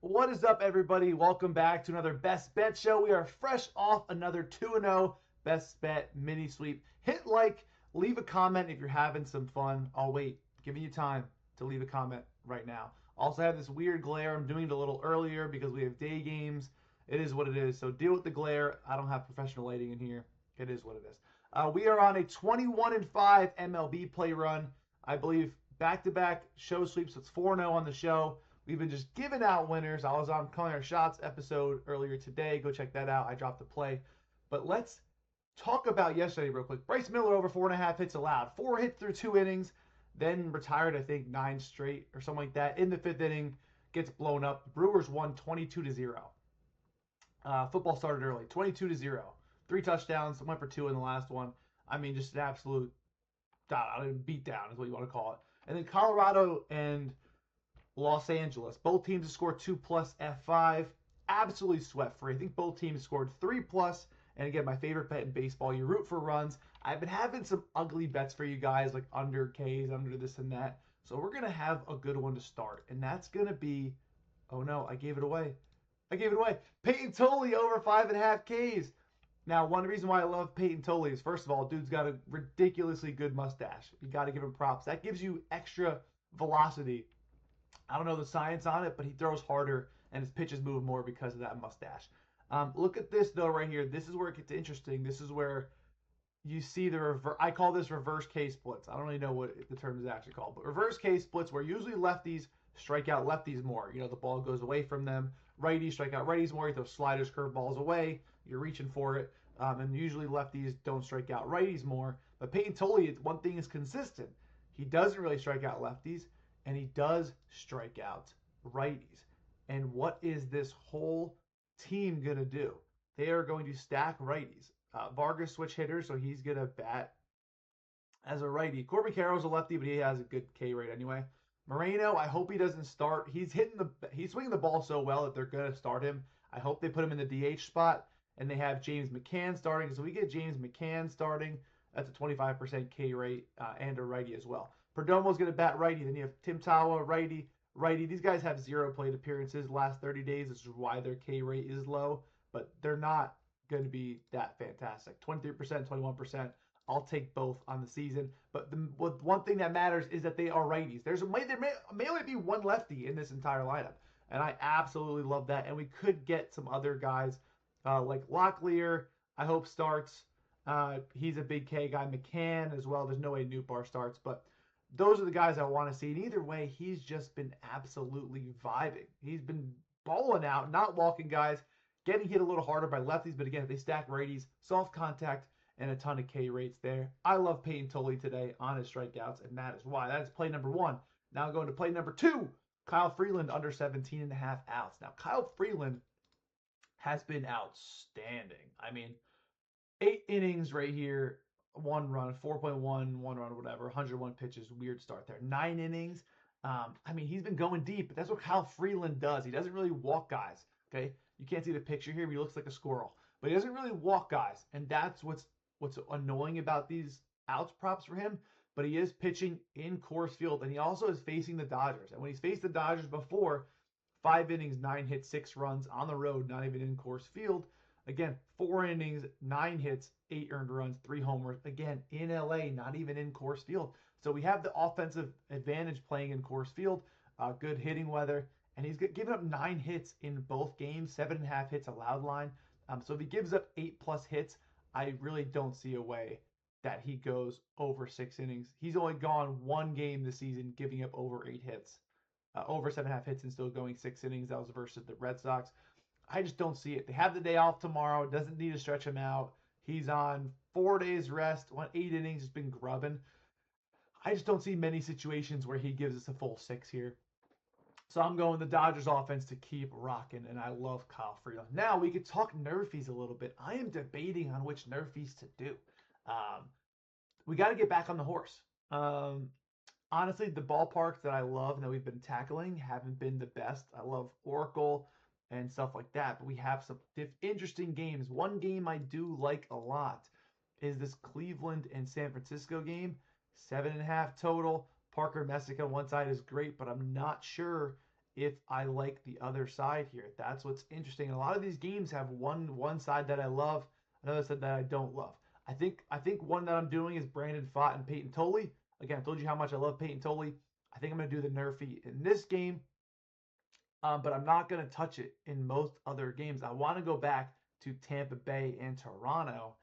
What is up, everybody? Welcome back to another Best Bet show. We are fresh off another 2-0 Best Bet mini sweep. Hit like, leave a comment if you're having some fun. I'll wait, giving you time to leave a comment right now. Also have this weird glare. I'm doing it a little earlier because we have day games. It is what it is, so deal with the glare. I don't have professional lighting in here. It is what it is. We are on a 21-5 MLB play run. I believe back-to-back show sweeps. It's 4-0 on the show. We've been just giving out winners. I was on Calling Our Shots episode earlier today. Go check that out. I dropped the play. But let's talk about yesterday real quick. Bryce Miller over 4.5 hits allowed. 4 hits through 2 innings. Then retired, I think, 9 straight or something like that. In the 5th inning, gets blown up. The Brewers won 22-0. Football started early. 22-0. 3 touchdowns. Went for 2 in the last one. I mean, just an absolute beat down is what you want to call it. And then Colorado and Los Angeles. Both teams have scored 2+ F5. Absolutely sweat free. I think both teams scored 3+. And again, my favorite bet in baseball, you root for runs. I've been having some ugly bets for you guys, like under Ks, under this and that. So we're going to have a good one to start. And that's going to be, oh no, I gave it away. Peyton Tolley over 5.5 Ks. Now, one reason why I love Peyton Tolley is, first of all, dude's got a ridiculously good mustache. You got to give him props. That gives you extra velocity. I don't know the science on it, but he throws harder and his pitches move more because of that mustache. Look at this, though, right here. This is where it gets interesting. This is where you see the I call this reverse K splits. I don't really know what the term is actually called, but reverse K splits where usually lefties strike out lefties more. You know, the ball goes away from them. Righties strike out righties more. You throw sliders, curveballs away. You're reaching for it. And usually lefties don't strike out righties more. But Peyton Tolley, one thing is consistent. He doesn't really strike out lefties. And he does strike out righties. And what is this whole team going to do? They are going to stack righties. Vargas switch hitter, so he's going to bat as a righty. Corbin Carroll's a lefty, but he has a good K rate anyway. Moreno, I hope he doesn't start. He's swinging the ball so well that they're going to start him. I hope they put him in the DH spot, and they have James McCann starting. So we get James McCann starting. That's a 25% K rate and a righty as well. Perdomo's going to bat righty. Then you have Tim Tawa, righty. These guys have 0 plate appearances the last 30 days. This is why their K rate is low, but they're not going to be that fantastic. 23%, 21%. I'll take both on the season. But one thing that matters is that they are righties. There may only be one lefty in this entire lineup, and I absolutely love that. And we could get some other guys like Locklear, I hope starts. He's a big K guy. McCann as well. There's no way Newbar starts, but those are the guys I want to see. And either way, he's just been absolutely vibing. He's been balling out, not walking guys, getting hit a little harder by lefties. But again, if they stack righties, soft contact, and a ton of K rates there. I love Peyton Tolley today on his strikeouts, and that is why. That is play number 1. Now going to play number 2. Kyle Freeland under 17.5 outs. Now, Kyle Freeland has been outstanding. I mean, 8 innings right here. 1 run, 4.1, 1 run, whatever, 101 pitches, weird start there. 9 innings. I mean, he's been going deep, but that's what Kyle Freeland does. He doesn't really walk guys, okay? You can't see the picture here, but he looks like a squirrel. But he doesn't really walk guys, and that's what's annoying about these outs props for him. But he is pitching in Coors Field, and he also is facing the Dodgers. And when he's faced the Dodgers before, 5 innings, 9 hits, 6 runs on the road, not even in Coors Field. Again, 4 innings, 9 hits, 8 earned runs, 3 homers. Again, in LA, not even in Coors Field. So we have the offensive advantage playing in Coors Field. Good hitting weather. And he's given up 9 hits in both games, 7.5 hits allowed line. So if he gives up 8+ hits, I really don't see a way that he goes over 6 innings. He's only gone 1 game this season giving up over 8 hits. Over 7.5 hits and still going 6 innings. That was versus the Red Sox. I just don't see it. They have the day off tomorrow. Doesn't need to stretch him out. He's on 4 days rest. 8 innings. Has been grubbing. I just don't see many situations where he gives us a full 6 here. So I'm going the Dodgers offense to keep rocking, and I love Kyle Freeland. Now we could talk NRFIs a little bit. I am debating on which NRFIs to do. We got to get back on the horse. Honestly, the ballparks that I love and that we've been tackling haven't been the best. I love Oracle and stuff like that, but we have some interesting games. One game I do like a lot is this Cleveland and San Francisco game. 7.5 total. Parker Messick on one side is great, but I'm not sure if I like the other side here. That's what's interesting. A lot of these games have one side that I love, another side that I don't love. I think one that I'm doing is Brandon Pfaadt and Peyton Tolley. Again, I told you how much I love Peyton Tolley. I think I'm going to do the NRFI in this game, but I'm not going to touch it in most other games. I want to go back to Tampa Bay and Toronto.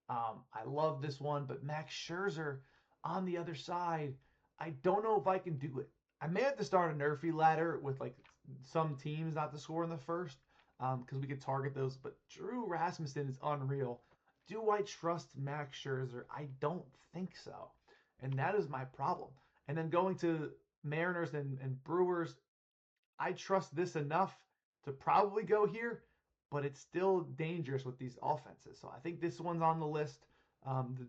I love this one, but Max Scherzer on the other side, I don't know if I can do it. I may have to start a NRFI ladder with like some teams not to score in the first, because we could target those. But Drew Rasmussen is unreal. Do I trust Max Scherzer? I don't think so. And that is my problem. And then going to Mariners and Brewers, I trust this enough to probably go here, but it's still dangerous with these offenses. So I think this one's on the list. The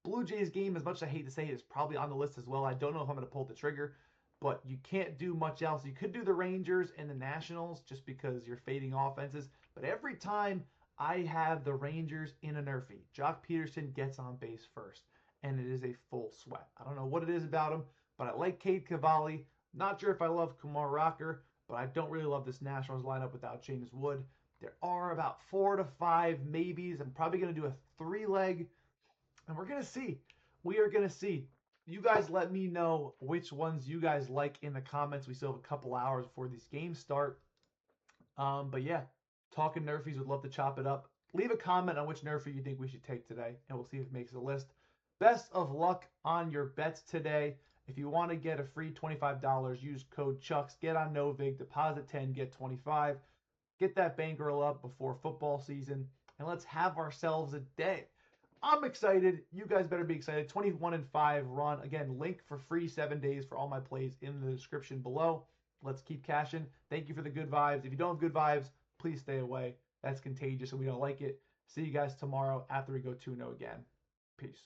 Blue Jays game, as much as I hate to say it, is probably on the list as well. I don't know if I'm going to pull the trigger, but you can't do much else. You could do the Rangers and the Nationals just because you're fading offenses. But every time I have the Rangers in an NRFI, Jock Peterson gets on base first, and it is a full sweat. I don't know what it is about him, but I like Cade Cavalli. Not sure if I love Kumar Rocker, but I don't really love this Nationals lineup without James Wood. There are about 4 to 5 maybes. I'm probably going to do a 3-leg, and we're going to see. We are going to see. You guys let me know which ones you guys like in the comments. We still have a couple hours before these games start. But yeah, talking NRFIs, would love to chop it up. Leave a comment on which NRFI you think we should take today, and we'll see if it makes the list. Best of luck on your bets today. If you want to get a free $25, use code CHUCKS. Get on Novig, deposit 10, get 25. Get that bankroll up before football season, and let's have ourselves a day. I'm excited. You guys better be excited. 21-5 run. Again, link for free 7 days for all my plays in the description below. Let's keep cashing. Thank you for the good vibes. If you don't have good vibes, please stay away. That's contagious and we don't like it. See you guys tomorrow after we go 2-0 again. Peace.